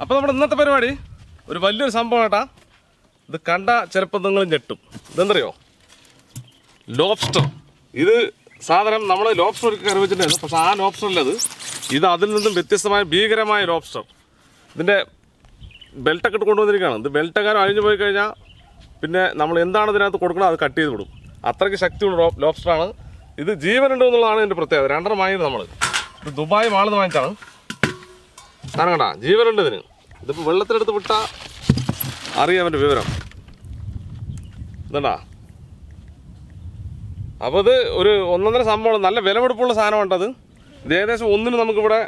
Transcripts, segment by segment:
അപ്പോൾ നമ്മുടെ ഇന്നത്തെ പരിപാടി ഒരു വലിയൊരു സംഭവം കേട്ടാ. ഇത് കണ്ട ചിലപ്പോൾ നിങ്ങൾ ഞെട്ടും. ഇതെന്തറിയോ? ലോബ്സ്റ്റർ. ഇത് സാധനം നമ്മൾ ലോബ്സ്റ്റർ ഒരു കറി വെച്ചിട്ടുണ്ടായിരുന്നു. പക്ഷെ ആ ലോബ്സ്റ്റർ അല്ലത്. ഇത് അതിൽ നിന്നും വ്യത്യസ്തമായ ഭീകരമായ ലോബ്സ്റ്റർ. ഇതിൻ്റെ ബെൽറ്റൊക്കെ ഇട്ട് കൊണ്ടുവന്നിരിക്കുകയാണ്. ഇത് ബെൽറ്റെങ്ങാനും അഴിഞ്ഞു പോയി കഴിഞ്ഞാൽ പിന്നെ നമ്മൾ എന്താണ് ഇതിനകത്ത് കൊടുക്കണം അത് കട്ട് ചെയ്ത് വിടും. അത്രയ്ക്ക് ശക്തിയുള്ള ലോബ്സ്റ്ററാണ്. ഇത് ജീവനുണ്ട് എന്നുള്ളതാണ് ഇതിൻ്റെ പ്രത്യേകത. 2 വാങ്ങിയത് നമ്മൾ. ഇത് ദുബായ് മാളിൽ നിന്ന് വാങ്ങിച്ചാണ്. കാരണം കണ്ടാ ജീവനുണ്ട് ഇതിന്. ഇതിപ്പോൾ വെള്ളത്തിലെടുത്ത് വിട്ടാൽ അറിയാം അവൻ്റെ വിവരം. ഇതണ്ടാ. അപ്പോൾ ഇത് ഒരു 1.5 സംഭവം. നല്ല വിലപിടിപ്പുള്ള സാധനമുണ്ടത്. ഇത് ഏകദേശം ഒന്നിന് നമുക്കിവിടെ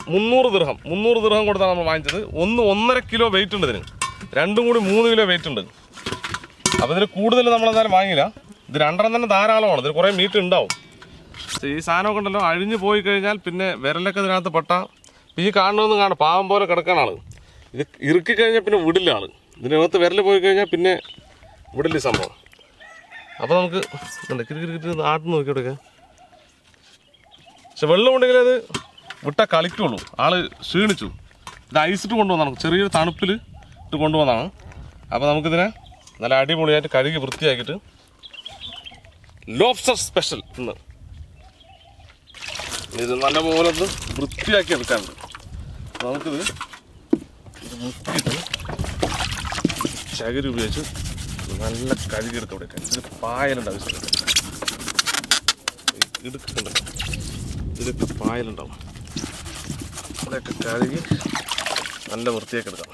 300 ദിർഹം കൊടുത്താണ് നമ്മൾ വാങ്ങിച്ചത്. 1.5 കിലോ വെയിറ്റ് ഉണ്ട് ഇതിന്. 2 കൂടി 3 കിലോ വെയിറ്റ് ഉണ്ട്. അപ്പോൾ ഇതിന് കൂടുതൽ നമ്മളെന്തായാലും വാങ്ങിയില്ല. ഇത് 2 തന്നെ ധാരാളമാണ്. ഇതിന് കുറേ മീറ്റ് ഉണ്ടാവും. ഈ സാധനമൊക്കെ ഉണ്ടല്ലോ അഴിഞ്ഞു പോയി കഴിഞ്ഞാൽ പിന്നെ വിരലൊക്കെ ഇതിനകത്ത് പെട്ടാൽ ഈ കാണണമെന്ന് കാണാം. പാവം പോലെ കിടക്കാൻ ആൾ. ഇത് ഇറുക്കി കഴിഞ്ഞാൽ പിന്നെ വിടില്ല ആൾ. ഇതിനകത്ത് വിരൽ പോയി കഴിഞ്ഞാൽ പിന്നെ വിടില്ല സംഭവം. അപ്പോൾ നമുക്ക് കിരി ആട്ടുന്ന നോക്കിയോടൊക്കെ. പക്ഷെ വെള്ളം ഉണ്ടെങ്കിൽ അത് വിട്ടാൽ കളിക്കുള്ളൂ. ആൾ ക്ഷീണിച്ചു. ഇത് ഐസിട്ട് കൊണ്ടുവന്നാണ്. ചെറിയൊരു തണുപ്പിൽ ഇട്ട് കൊണ്ടുവന്നതാണ്. അപ്പോൾ നമുക്കിതിനെ നല്ല അടിപൊളിയായിട്ട് കഴുകി വൃത്തിയാക്കിയിട്ട് ലോബ്സ്റ്റർ സ്പെഷ്യൽ ഇന്ന് ഇത് നല്ലപോലെ ഒന്ന് വൃത്തിയാക്കി എടുക്കാനുണ്ട്. നമുക്കിത് മുക്കിയിട്ട് ചകിരി ഉപയോഗിച്ച് നല്ല കഴുകിയെടുത്ത് കൊടുക്കാൻ. ഇതിൽ പായലുണ്ട് ആവശ്യമില്ല. ഇടുക്കുണ്ടല്ലോ, ഇതിലൊക്കെ പായലുണ്ടാവും. അതൊക്കെ കഴുകി നല്ല വൃത്തിയാക്കി എടുക്കാം.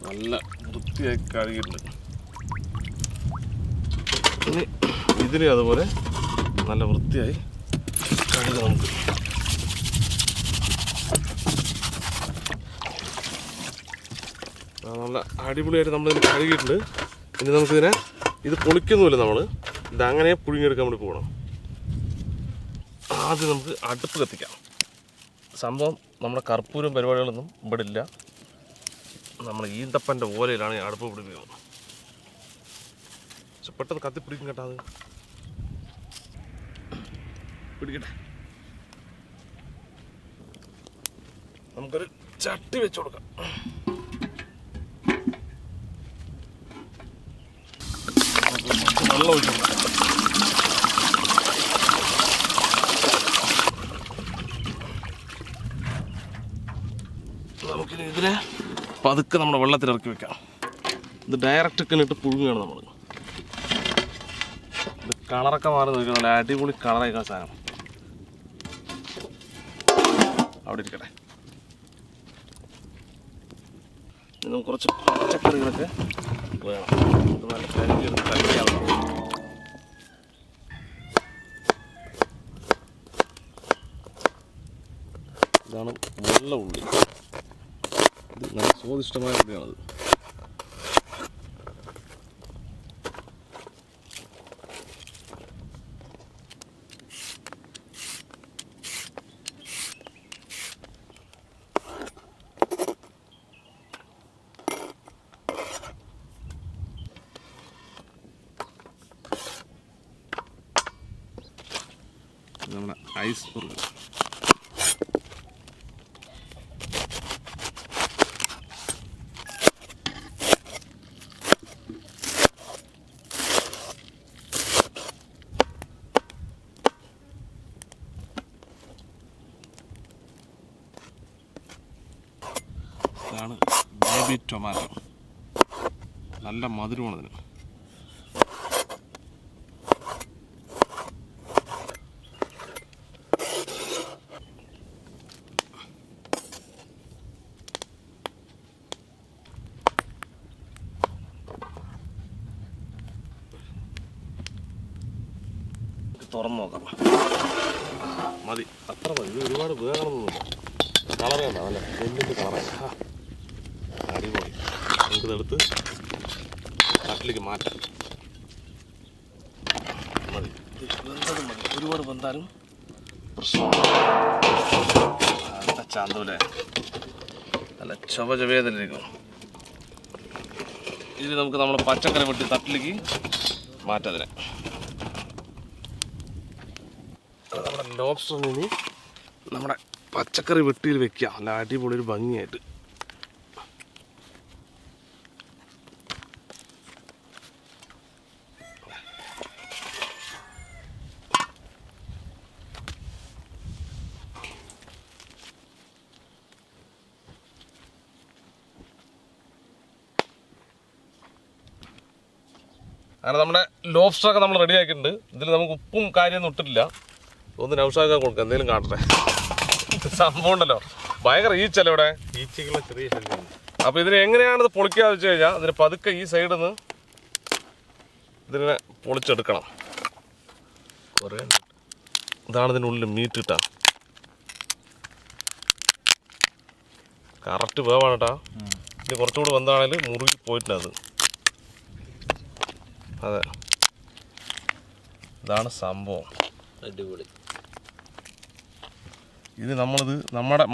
നല്ല വൃത്തിയായി കഴുകിയിട്ടുണ്ട്. ഇനി ഇതിന് അതുപോലെ നല്ല വൃത്തിയായി കഴുകി നമുക്ക് നല്ല അടിപൊളിയായിട്ട് നമ്മളിതിന് കഴുകിയിട്ടുണ്ട്. ഇനി നമുക്കിതിനെ ഇത് പൊളിക്കുന്നുമില്ല. നമ്മൾ ഇതങ്ങനെ പുഴുങ്ങിയെടുക്കാൻ വേണ്ടി പോകണം. ആദ്യം നമുക്ക് അടുപ്പ് കത്തിക്കാം. സംഭവം നമ്മുടെ കർപ്പൂരം പരിപാടികളൊന്നും ഇവിടെ ഇല്ല. നമ്മൾ ഈന്തപ്പൻ്റെ ഓലയിലാണ് ഈ അടുപ്പ് പിടിപ്പിക്കുന്നത്. പക്ഷെ പെട്ടെന്ന് കത്തിപ്പിടിക്കും കേട്ടോ. അത് പിടിക്കട്ടെ. നമുക്കൊരു ചട്ടി വെച്ച് കൊടുക്കാം. വെള്ളം ഒഴിച്ചു കൊടുക്കാം. നമുക്കിനി ഇതിനെ പതുക്കെ നമ്മുടെ വെള്ളത്തിൽ ഇറക്കി വെക്കാം. ഇത് ഡയറക്റ്റ് ഒക്കെ ഇട്ട് പുഴുങ്ങുകയാണ് നമ്മൾ. ഇത് കളറൊക്കെ മാറി നോക്കുക. നല്ല അടിപൊളി കളറായിക്കാൻ സാധനം അവിടെ ഇരിക്കട്ടെ. നമുക്ക് കുറച്ച് പച്ചക്കറികളൊക്കെ വേണം. ഇത് നല്ല കഴുകിയെടുത്ത് കഴിക്കാവുന്ന. ഇതാണ് വെള്ള ഉള്ളി. ഇത് നല്ല സ്വാദിഷ്ടമായ ഉള്ളിയാണത്. നമ്മുടെ ഐസ്ബർഗ്. ഇതാണ് ബേബി ടൊമാറ്റോ. നല്ല മധുരമാണ് ഇതിന്. തുറന്നു നോക്കാം. മതി, അത്ര മതി. ഇത് ഒരുപാട് വേണമെന്നൊന്നുമില്ല. കളർ വേണ്ട. നല്ല നെല്ലിൻ്റെ കളറായി. അടിപൊളി. നമുക്കിതെടുത്ത് നാട്ടിലേക്ക് മാറ്റാം. മതി. വെന്തതും മതി. ഒരുപാട് വെന്താലും പ്രശ്നമാണ്. ചാന്തൂലേ നല്ല ചൊവ്വേതലിരിക്കും. ഇനി നമുക്ക് നമ്മൾ പച്ചക്കറി വെട്ടി തട്ടിലേക്ക് മാറ്റാം. അതിനെ നമ്മുടെ ലോബ്സ്റ്റർ ഇനി നമ്മുടെ പച്ചക്കറി വെട്ടിയിൽ വെക്കാം, നല്ല അടിപൊളി ഒരു ഭംഗിയായിട്ട്. അങ്ങനെ നമ്മുടെ ലോബ്സ്റ്ററൊക്കെ നമ്മൾ റെഡി ആക്കിയിട്ടുണ്ട്. ഇതിൽ നമുക്ക് ഉപ്പും കാര്യമൊന്നും ഇട്ടിട്ടില്ല. ഒന്ന് നൗഷാക്കാൻ കൊടുക്കാം, എന്തെങ്കിലും കാട്ടട്ടെ. സംഭവം ഉണ്ടല്ലോ, ഭയങ്കര ഈച്ചല്ലേ ഇവിടെ, ഈച്ചകളെ ചെറിയ ശല്യം. അപ്പോൾ ഇതിന് എങ്ങനെയാണ് ഇത് പൊളിക്കാന്ന് വെച്ച് കഴിഞ്ഞാൽ, ഇതിന് പതുക്കെ ഈ സൈഡിൽ നിന്ന് ഇതിനെ പൊളിച്ചെടുക്കണം. കുറേ ഇതാണ് ഇതിനുള്ളിൽ മീറ്റ് ഇട്ടാ, കറക്റ്റ് വേവാണ് കേട്ടാ. ഇനി കുറച്ചുകൂടി വന്നാണെങ്കിൽ മുറുകി പോയിട്ടുണ്ട് അത്. അതെ, ഇതാണ് സംഭവം. അടിപൊളി. ഇത് നമ്മളിത് നമ്മുടെ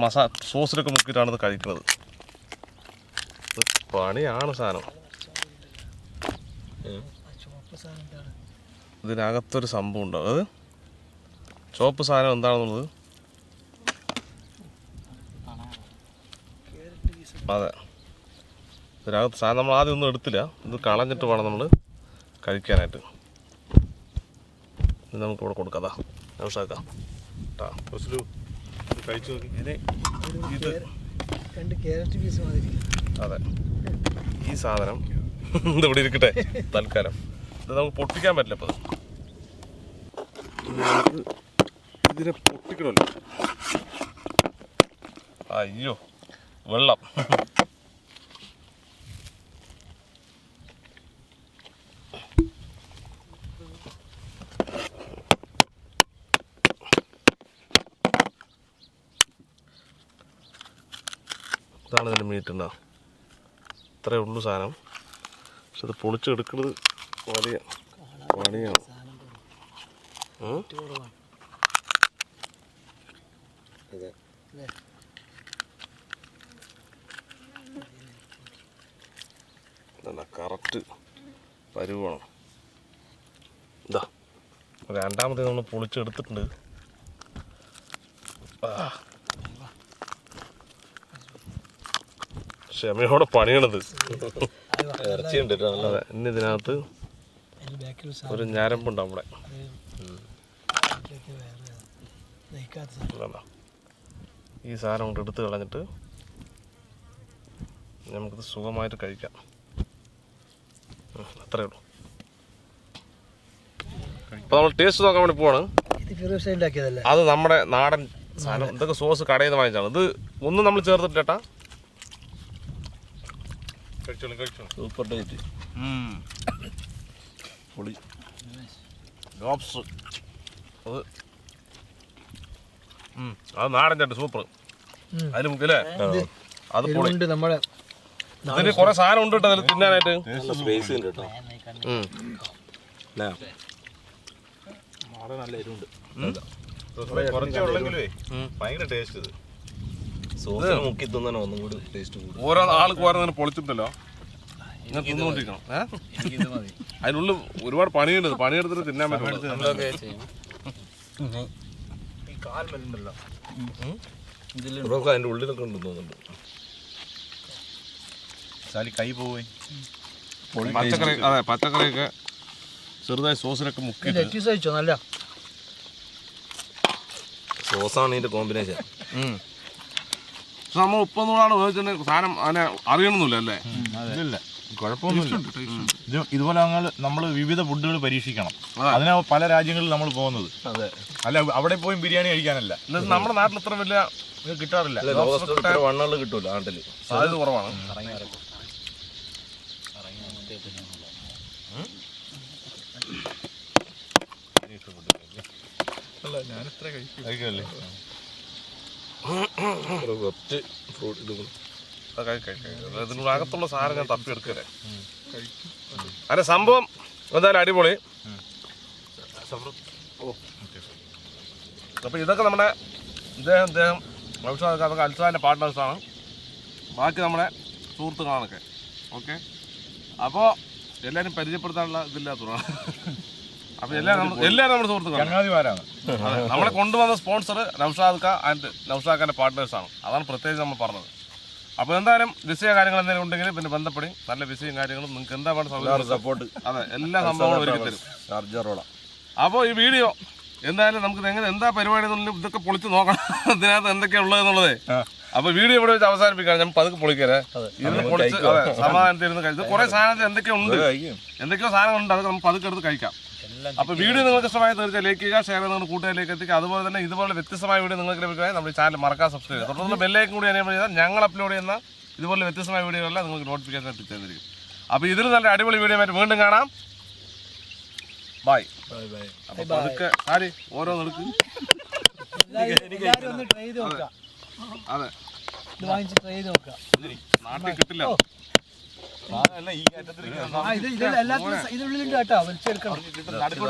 സോസിലൊക്കെ മുക്കിയിട്ടാണ് ഇത് കഴിക്കുന്നത്. ഇത് പണിയാണ് സാധനം. ഇതിനകത്തൊരു സംഭവം ഉണ്ടാവും. അത് ചുവപ്പ് സാധനം എന്താണെന്നുള്ളത് അതെ, ഇതിനകത്ത് സാധനം നമ്മൾ ആദ്യം ഒന്നും എടുത്തില്ല. ഇത് കളഞ്ഞിട്ട് വേണം നമ്മൾ കഴിക്കാനായിട്ട്. ഇത് നമുക്കിവിടെ കൊടുക്കാം. നൗഷാക്കാം കേട്ടോ, കഴിച്ചു നോക്കി. ഇത് അതെ, ഈ സാധനം ഇതിവിടെ ഇരിക്കട്ടെ തൽക്കാലം. ഇത് നമുക്ക് പൊട്ടിക്കാൻ പറ്റില്ല. അപ്പോൾ നമുക്ക് ഇതിനെ പൊട്ടിക്കണമല്ലോ. അയ്യോ, വെള്ളം. ഇതാണ് ഇതിൻ്റെ മീറ്റ് ഉണ്ടാവും. ഇത്രയേ ഉള്ളൂ സാധനം. പക്ഷെ ഇത് പൊളിച്ചെടുക്കുന്നത് വലിയ പണിയാണ്. കറക്റ്റ് പരുവാണ്. ഇതാ രണ്ടാമത്തെ നമ്മൾ പൊളിച്ചെടുത്തിട്ടുണ്ട്. ക്ഷമയോടെ പണിയണത്. ഇറച്ചിയുണ്ട്. അതെ, ഇനി ഇതിനകത്ത് ഒരു ഞരമ്പുണ്ടാവും ഇവിടെ. ഈ സാധനം കൊണ്ട് എടുത്ത് കളഞ്ഞിട്ട് നമുക്കിത് സുഖമായിട്ട് കഴിക്കാം. അത്രേ ഉള്ളൂ. അപ്പോൾ നമ്മൾ ടേസ്റ്റ് നോക്കാൻ വേണ്ടി പോവാണ്. അത് നമ്മുടെ നാടൻ സാധനം. ഇതൊക്കെ സോസ് കടയിൽ നിന്ന് വാങ്ങിച്ചാണ്. ഇത് ഒന്നും നമ്മൾ ചേർത്തിട്ടില്ല. Super taste. പൊളി ലോബ്സ്റ്റർ. അത് നാടൻ ചേട്ടൻ സൂപ്പർ. അതിന് മുക്കില്ലേ അത് പൊളി. ഇതിന് കുറെ സാധനം ഉണ്ട് കേട്ടോ അതിൽ തിന്നാനായിട്ട്. സ്പേസ് ഉണ്ട് കേട്ടോ. നല്ല എരിവുണ്ട്. ഭയങ്കര ടേസ്റ്റ്. ഇത് സോസിൽ മുക്കി തിന്നാൻ ഒന്നും കൂടി ടേസ്റ്റ് കൂടും. ഓരോ ആൾക്ക് ഓരോന്നിനെ പൊളിച്ചിട്ടല്ലോ ഇങ്ങനെ തിന്നുകൊണ്ടിരിക്കണം. അതിനുള്ളിൽ ഒരുപാട് പണിയുണ്ട്. പണിയെടുത്തിട്ട് തിന്നാൻ പറ്റുള്ളൂ. അതിന്റെ ഉള്ളിലൊക്കെ ഉണ്ടെന്ന് തോന്നുന്നുണ്ട്. കൈ പോയി പച്ചക്കറി. അതെ, പച്ചക്കറിയൊക്കെ ചെറുതായി സോസിലൊക്കെ മുക്കി. നല്ല സോസാണ് ഇതിന്റെ കോമ്പിനേഷൻ. പക്ഷെ നമ്മൾ ഉപ്പൊന്നുകൂടാണ് ഉപയോഗിച്ചിട്ടുണ്ടെങ്കിൽ സാധനം അതിനെ അറിയണമെന്നില്ല അല്ലേ? ഇല്ല, കുഴപ്പമൊന്നുമില്ല. ഇതുപോലെ നമ്മൾ വിവിധ ഫുഡുകൾ പരീക്ഷിക്കണം. അതിനാ പല രാജ്യങ്ങളിൽ നമ്മൾ പോകുന്നത്. അല്ല, അവിടെ പോയി ബിരിയാണി കഴിക്കാനല്ല. നമ്മുടെ നാട്ടിൽ ഇത്ര വലിയ കിട്ടാറില്ല. വണ്ണുകൾ കിട്ടൂല നാട്ടില്, സാധ്യത കുറവാണ്. ഞാനിത്ര കഴിക്കല്ലേ. ഇതിനുള്ള അകത്തുള്ള സാധനം ഞാൻ തപ്പിയെടുക്കല്ലേ. അതിന്റെ സംഭവം എന്തായാലും അടിപൊളി. അപ്പൊ ഇതൊക്കെ നമ്മുടെ ഇദ്ദേഹം അതൊക്കെ അൽസാദിന്റെ പാർട്ട്നേഴ്സാണ്. ബാക്കി നമ്മുടെ സുഹൃത്തുക്കളാണൊക്കെ. ഓക്കെ, അപ്പോൾ എല്ലാവരും പരിചയപ്പെടുത്താനുള്ള ഇതില്ലാത്തതാണ്. അപ്പൊ എല്ലാവരും നമ്മുടെ സുഹൃത്തുക്കളാണ്, ചങ്ങാതിമാരാണ്. നമ്മളെ കൊണ്ടുവന്ന സ്പോൺസർ നൗഷാദ് ഖാൻ ആൻഡ് നൗഷാദ് ഖാന്റെ പാർട്ട്നേഴ്സാണ്. അതാണ് പ്രത്യേകിച്ച് നമ്മൾ പറഞ്ഞത്. അപ്പോൾ എന്തായാലും വിസയോ കാര്യങ്ങൾ എന്തെങ്കിലും ഉണ്ടെങ്കിൽ പിന്നെ ബന്ധപ്പെടും. നല്ല വിസയും കാര്യങ്ങളും നിങ്ങൾക്ക് എന്താ വേണ്ട സപ്പോർട്ട്. അതെ, എല്ലാ സംഭവങ്ങളും ഒരുക്കി തരും. ചാർജറോളാം. അപ്പോൾ ഈ വീഡിയോ എന്തായാലും നമുക്ക് എന്താ പരിപാടി എന്നുള്ളത് ഇതൊക്കെ പൊളിച്ച് നോക്കണം, ഇതിനകത്ത് എന്തൊക്കെയാണ് ഉള്ളതെന്നുള്ളത്. അപ്പൊ വീഡിയോ ഇവിടെ വെച്ച് അവസാനിപ്പിക്കാം. ഞാൻ പതുക്കെ പൊളിക്കരേ, ഇരുന്ന് പൊളിച്ച് സമാധാനത്തിൽ ഇരുന്ന് കഴിച്ചു. കുറെ സാധനത്തിൽ എന്തൊക്കെയോ സാധനങ്ങളുണ്ട്, അതൊക്കെ നമുക്ക് പതുക്കെ എടുത്ത് കഴിക്കാം. അപ്പോൾ വീഡിയോ നിങ്ങൾക്ക് ഇഷ്ടമായി തീർച്ചയായും ലൈക്ക് ചെയ്യുക, ഷെയർ ചെയ്ത് കൂട്ടുകാരിലേക്ക് എത്തിക്കുക. അതുപോലെ തന്നെ ഇതുപോലെ വ്യത്യസ്തമായ വീഡിയോ നിങ്ങൾക്ക് ലഭിക്കുകയാണെങ്കിൽ നമ്മുടെ ചാനൽ മറക്കാൻ സബ്സ്ക്രൈബ് ചെയ്യുക. തുടർന്ന് ബെല്ലൈക്കൻ കൂടി എനേബിൾ ചെയ്താൽ ഞങ്ങൾ അപ്ലോഡ് ചെയ്യുന്ന ഇതുപോലെ വ്യത്യസ്തമായ വീഡിയോകളെല്ലാം നിങ്ങൾക്ക് നോട്ടിഫിക്കേഷൻ എത്തിച്ചേർന്നിരിക്കും. അപ്പോൾ ഇതിൽ നല്ല അടിപൊളി വീഡിയോ ആയിട്ട് വീണ്ടും കാണാം. ബൈ. അപ്പോൾ പതുക്കെ ആര് ഓരോന്നെടുക്കും. അതെ, നാട്ടിൽ കിട്ടില്ല. ഇതിനുള്ളിലുണ്ട് കേട്ടോ, വലിച്ചെടുക്കണം.